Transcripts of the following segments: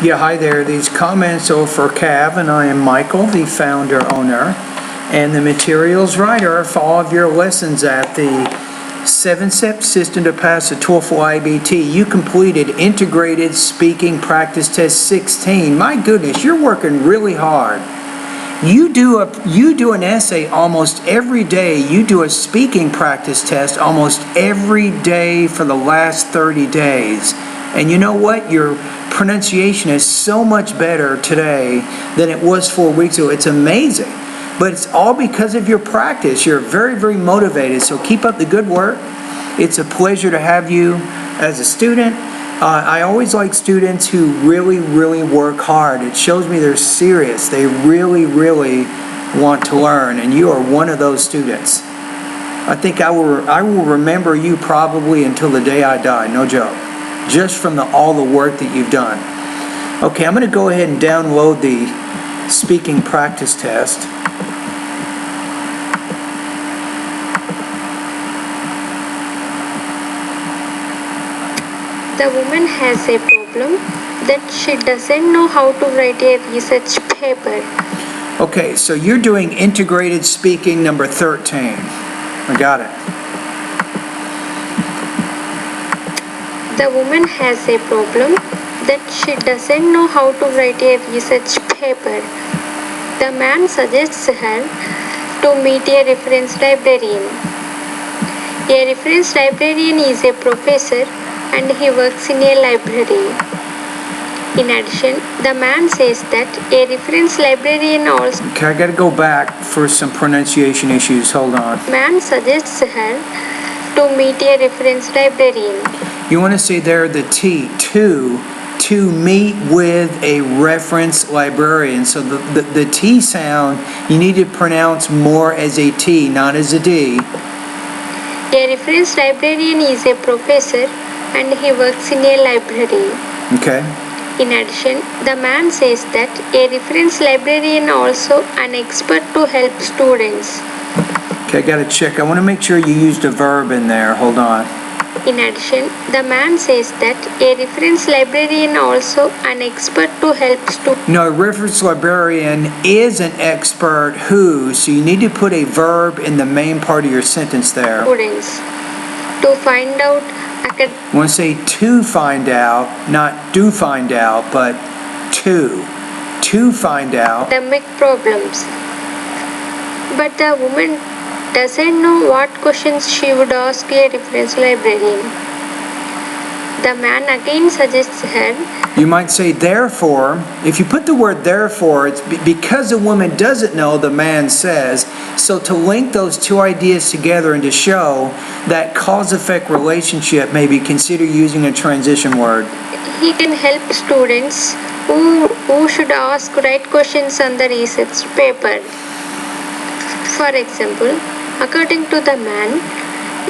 Yeah, hi there. These comments are for Cav, and I am Michael, the founder owner, and the materials writer for all of your lessons at the 7-step system to pass the TOEFL iBT. You completed Integrated Speaking Practice Test 16. My goodness, you're working really hard. You do an essay almost every day. You do a speaking practice test almost every day for the last 30 days. And you know what? Your pronunciation is so much better today than it was 4 weeks ago. It's amazing. But it's all because of your practice. You're very, very motivated. So keep up the good work. It's a pleasure to have you as a student. I always like students who really, really work hard. It shows me they're serious. They really, really want to learn. And you are one of those students. I think I will remember you probably until the day I die. No joke. Just from all the work that you've done. Okay, I'm going to go ahead and download the speaking practice test. The woman has a problem that she doesn't know how to write a research paper. Okay, so you're doing integrated speaking number 13. I got it. The woman has a problem that she doesn't know how to write a research paper. The man suggests her to meet a reference librarian. A reference librarian is a professor and he works in a library. In addition, the man says that a reference librarian also... Okay, I gotta go back for some pronunciation issues. Hold on. Man suggests her to meet a reference librarian. You want to say there the T, to meet with a reference librarian. So the T sound, you need to pronounce more as a T, not as a D. A reference librarian is a professor and he works in a library. Okay. In addition, the man says that a reference librarian also an expert to help students. Okay, I gotta check. I want to make sure you used a verb in there. Hold on. In addition, the man says that a reference librarian also an expert to help students. No, a reference librarian is an expert who, so you need to put a verb in the main part of your sentence there. Students to find out. I want to say to find out, not do find out, but to find out. Academic problems. But the woman doesn't know what questions she would ask a reference librarian. The man again suggests her. You might say therefore. If you put the word therefore, it's because a woman doesn't know, the man says. So to link those two ideas together and to show that cause-effect relationship, maybe consider using a transition word. He can help students who should ask right questions on the research paper. For example, according to the man,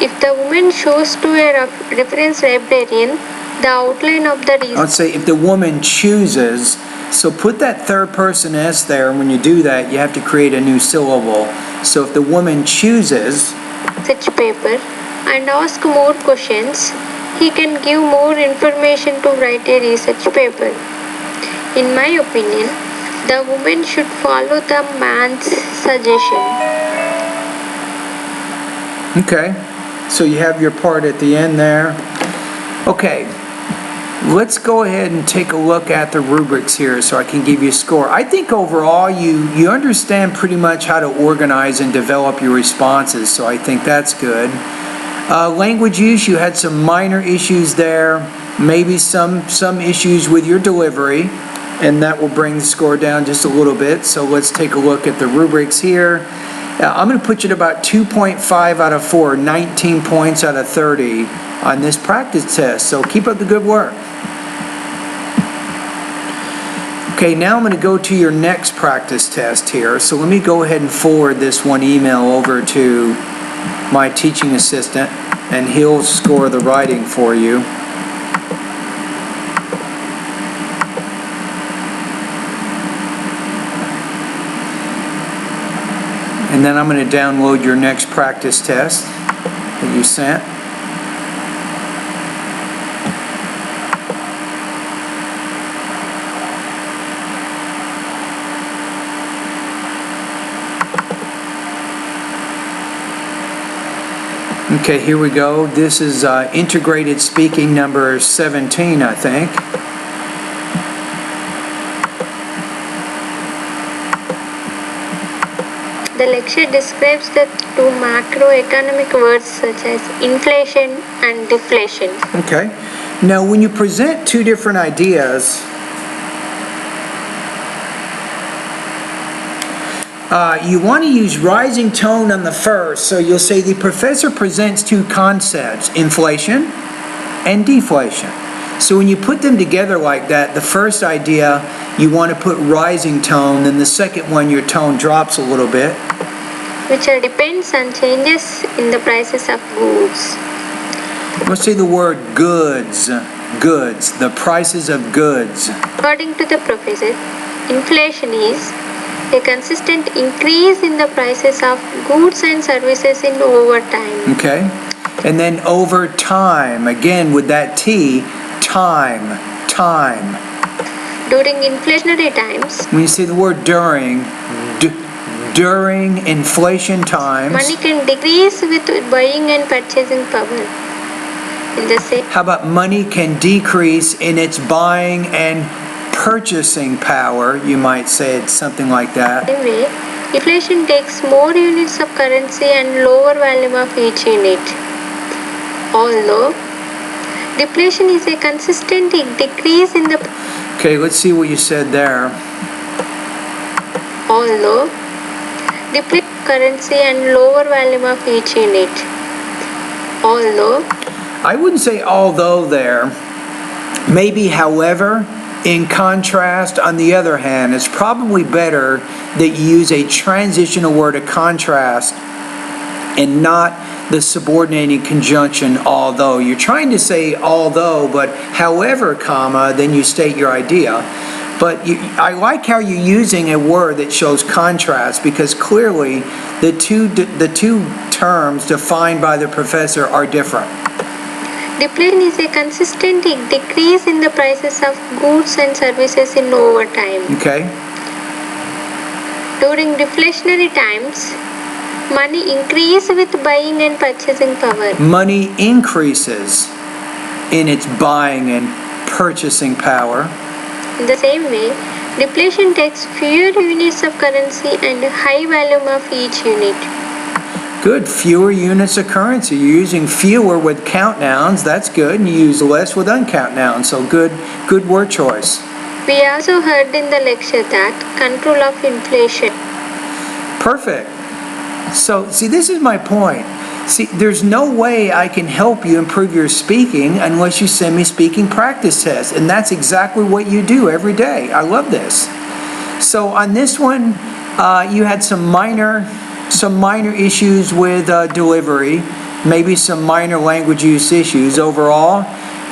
if the woman shows to a reference librarian the outline of the research... Let's say if the woman chooses, so put that third person S there, and when you do that, you have to create a new syllable. So if the woman chooses... research paper and ask more questions, he can give more information to write a research paper. In my opinion, the woman should follow the man's suggestion. Okay, so you have your part at the end there. Okay, let's go ahead and take a look at the rubrics here so I can give you a score. I think overall you understand pretty much how to organize and develop your responses, so I think that's good. Language use, you had some minor issues there, maybe some issues with your delivery, and that will bring the score down just a little bit. So let's take a look at the rubrics here. I'm going to put you at about 2.5 out of 4, 19 points out of 30 on this practice test. So keep up the good work. Okay, now I'm going to go to your next practice test here. So let me go ahead and forward this one email over to my teaching assistant, and he'll score the writing for you. And then I'm going to download your next practice test that you sent. Okay, here we go. This is integrated speaking number 17, I think. The lecture describes the two macroeconomic words such as inflation and deflation. Okay. Now, when you present two different ideas, you want to use rising tone on the first. So you'll say the professor presents two concepts, inflation and deflation. So when you put them together like that, the first idea, you want to put rising tone, then the second one, your tone drops a little bit. Which depends on changes in the prices of goods. Let's say the word goods. Goods, the prices of goods. According to the professor, inflation is a consistent increase in the prices of goods and services in over time. Okay. And then over time, again with that T, time. During inflationary times, When you say the word during inflation times. money can decrease with buying and purchasing power. In the same How about money can decrease in its buying and purchasing power? You might say it's something like that. way, inflation takes more units of currency and lower volume of each unit. Although deflation is a consistent decrease in the Okay, let's see what you said there. although deflation currency and lower volume of each unit. Although I wouldn't say although there. Maybe however. In contrast, on the other hand, it's probably better that you use a transitional word of contrast and not the subordinating conjunction although. You're trying to say although, but however, comma, then you state your idea. But I like how you're using a word that shows contrast, because clearly the two terms defined by the professor are different. deflation is a consistent decrease in the prices of goods and services in over time. Okay? During deflationary times, money increases with buying and purchasing power. Money increases in its buying and purchasing power. In the same way, deflation takes fewer units of currency and high volume of each unit. Good, fewer units of currency. You're using fewer with count nouns, that's good, and you use less with uncount nouns, so good word choice. We also heard in the lecture that control of inflation. Perfect. So, see, this is my point. See, there's no way I can help you improve your speaking unless you send me speaking practice tests, and that's exactly what you do every day. I love this. So on this one, you had some minor issues with delivery, maybe some minor language use issues. Overall,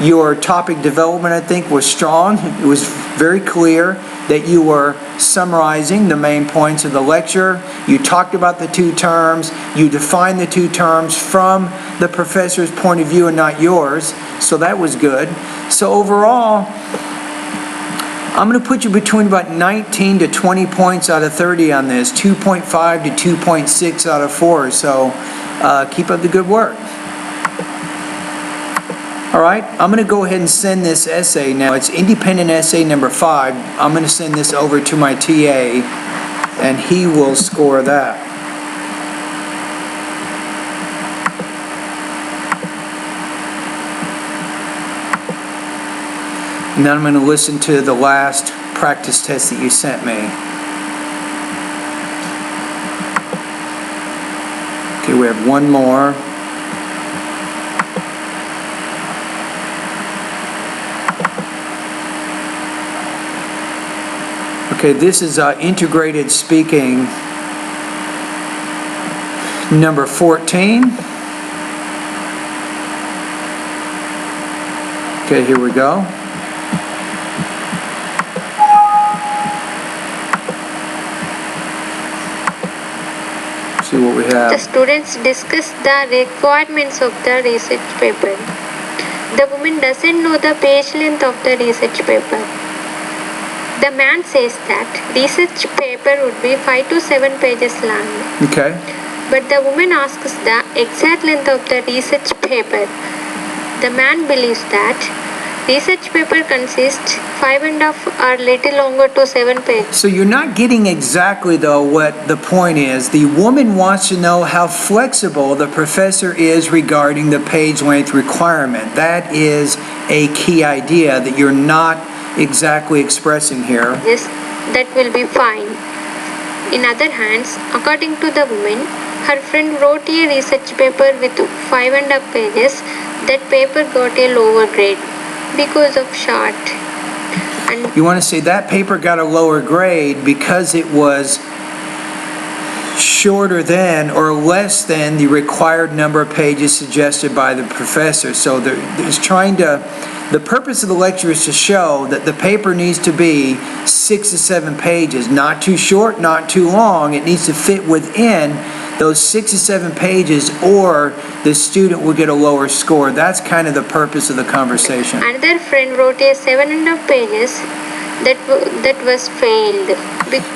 your topic development, I think, was strong. It was very clear that you were summarizing the main points of the lecture. You talked about the two terms. You defined the two terms from the professor's point of view and not yours. So that was good. So overall, I'm going to put you between about 19 to 20 points out of 30 on this, 2.5 to 2.6 out of 4. So keep up the good work. All right, I'm going to go ahead and send this essay now. It's independent essay number 5. I'm going to send this over to my TA, and he will score that. And then I'm going to listen to the last practice test that you sent me. Okay, we have one more. Okay, this is integrated speaking number 14. Okay, here we go. See what we have. The students discuss the requirements of the research paper. The woman doesn't know the page length of the research paper. The man says that research paper would be 5 to 7 pages long. Okay. but the woman asks the exact length of the research paper. The man believes that research paper consists 5.5 or little longer to 7 pages. So you're not getting exactly, though, what the point is. The woman wants to know how flexible the professor is regarding the page length requirement. That is a key idea that you're not exactly expressing here. Yes, that will be fine. In other hands, according to the woman, her friend wrote a research paper with 5.5 pages. That paper got a lower grade because of short. And You want to say that paper got a lower grade because it was shorter than or less than the required number of pages suggested by the professor. So the purpose of the lecture is to show that the paper needs to be 6 to 7 pages, not too short, not too long. It needs to fit within those 6 to 7 pages, or the student will get a lower score. That's kind of the purpose of the conversation. another friend wrote a 7.5 pages that was failed.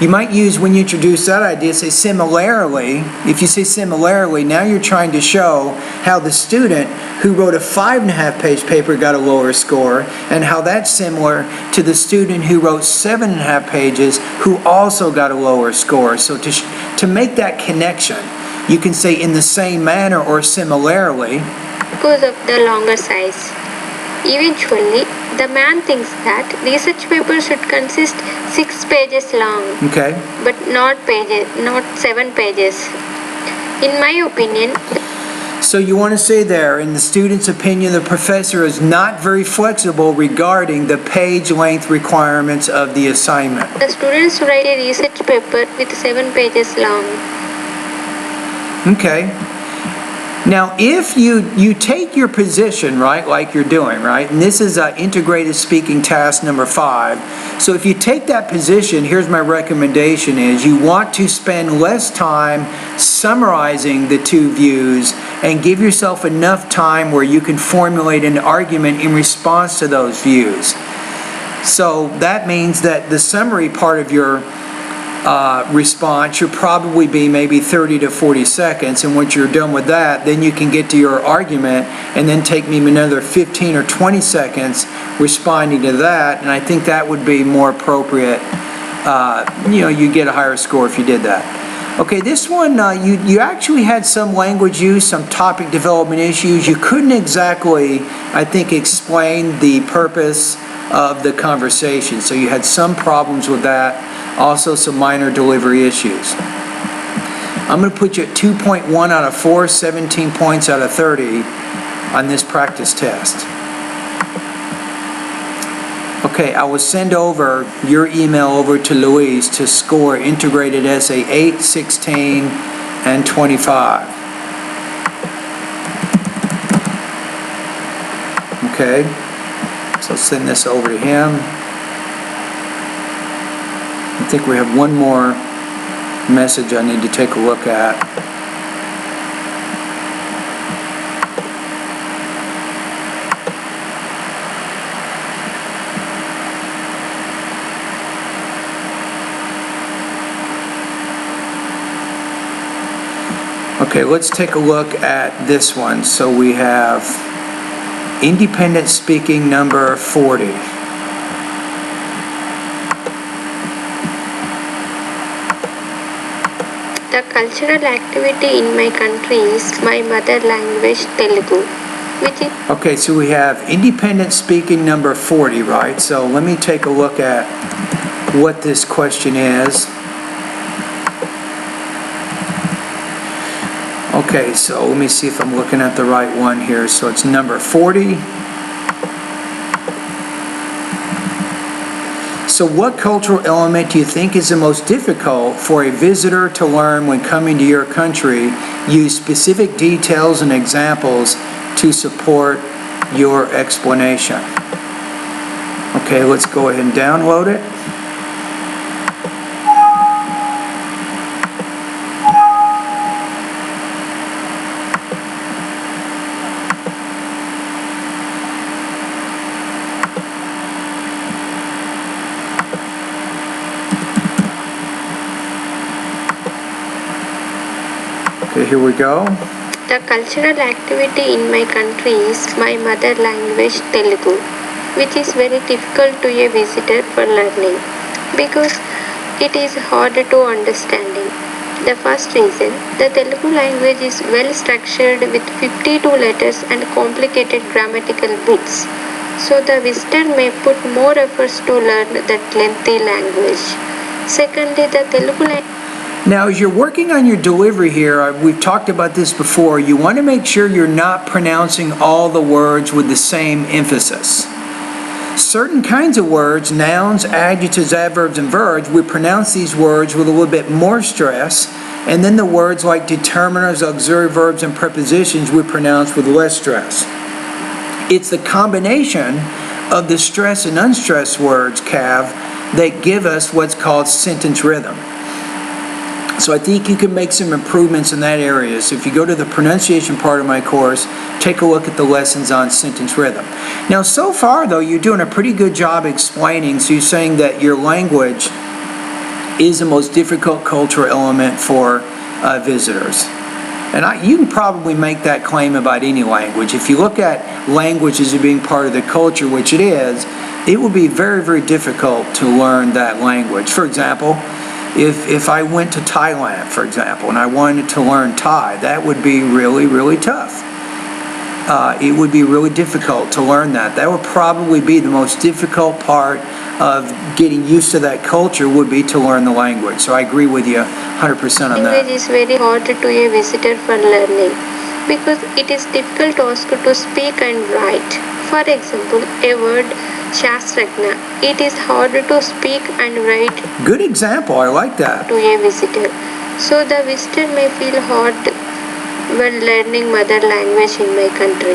You might use, when you introduce that idea, say similarly. If you say similarly, now you're trying to show how the student who wrote a 5.5 page paper got a lower score, and how that's similar to the student who wrote 7.5 pages who also got a lower score. So to make that connection, you can say in the same manner or similarly. Because of the longer size. Eventually, the man thinks that research paper should consist 6 pages long, Okay. but not 7 pages. In my opinion, So you want to say there, in the student's opinion, the professor is not very flexible regarding the page length requirements of the assignment. the students write a research paper with 7 pages long. Okay. Now, if you take your position, right, like you're doing, right, and this is integrated speaking task number 5. So if you take that position, here's my recommendation is you want to spend less time summarizing the two views and give yourself enough time where you can formulate an argument in response to those views. So that means that the summary part of your response should probably be maybe 30 to 40 seconds, and once you're done with that, then you can get to your argument and then take maybe another 15 or 20 seconds responding to that, and I think that would be more appropriate. You get a higher score if you did that. Okay, this one, you actually had some language use, some topic development issues. You couldn't exactly, I think, explain the purpose of the conversation, so you had some problems with that. Also some minor delivery issues. I'm going to put you at 2.1 out of 4, 17 points out of 30 on this practice test. Okay, I will send over your email over to Louise to score integrated essay 8, 16, and 25. Okay, so send this over to him. I think we have one more message I need to take a look at. Okay, let's take a look at this one. So we have independent speaking number 40. The cultural activity in my country is my mother language Telugu, which is Okay, so we have independent speaking number 40, right? So let me take a look at what this question is. Okay, so let me see if I'm looking at the right one here. So it's number 40. So what cultural element do you think is the most difficult for a visitor to learn when coming to your country? Use specific details and examples to support your explanation. Okay, let's go ahead and download it. Okay, here we go. The cultural activity in my country is my mother language Telugu, which is very difficult to a visitor for learning because it is hard to understanding. The first reason, the Telugu language is well structured with 52 letters and complicated grammatical bits. So the visitor may put more efforts to learn that lengthy language. Secondly, the Telugu language. Now, as you're working on your delivery here, we've talked about this before, you want to make sure you're not pronouncing all the words with the same emphasis. Certain kinds of words, nouns, adjectives, adverbs, and verbs, we pronounce these words with a little bit more stress, and then the words like determiners, auxiliary verbs, and prepositions we pronounce with less stress. It's the combination of the stress and unstressed words, Cav, that give us what's called sentence rhythm. So I think you can make some improvements in that area. So if you go to the pronunciation part of my course, take a look at the lessons on sentence rhythm. Now, so far, though, you're doing a pretty good job explaining. So you're saying that your language is the most difficult cultural element for visitors. And you can probably make that claim about any language. If you look at language as being part of the culture, which it is, it will be very, very difficult to learn that language. For example, if I went to Thailand, for example, and I wanted to learn Thai, that would be really, really tough. It would be really difficult to learn that. That would probably be the most difficult part of getting used to that culture would be to learn the language. So I agree with you 100% on that. Language is very hard to a visitor for learning because it is difficult task to speak and write. For example, a word Shastragna. It is hard to speak and write. Good example. I like that. To a visitor. So the visitor may feel hard when learning mother language in my country.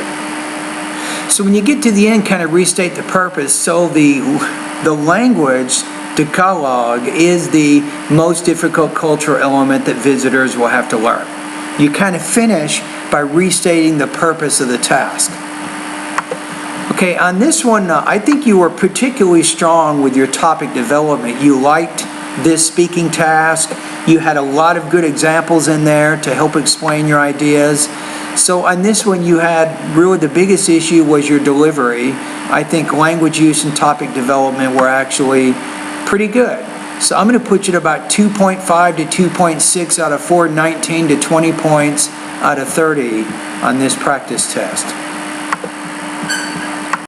So when you get to the end, kind of restate the purpose. So the language, Tagalog, is the most difficult cultural element that visitors will have to learn. You kind of finish by restating the purpose of the task. Okay, on this one, I think you were particularly strong with your topic development. You liked this speaking task. You had a lot of good examples in there to help explain your ideas. So on this one, you had really the biggest issue was your delivery. I think language use and topic development were actually pretty good. So I'm going to put you at about 2.5 to 2.6 out of 4, 19 to 20 points out of 30 on this practice test.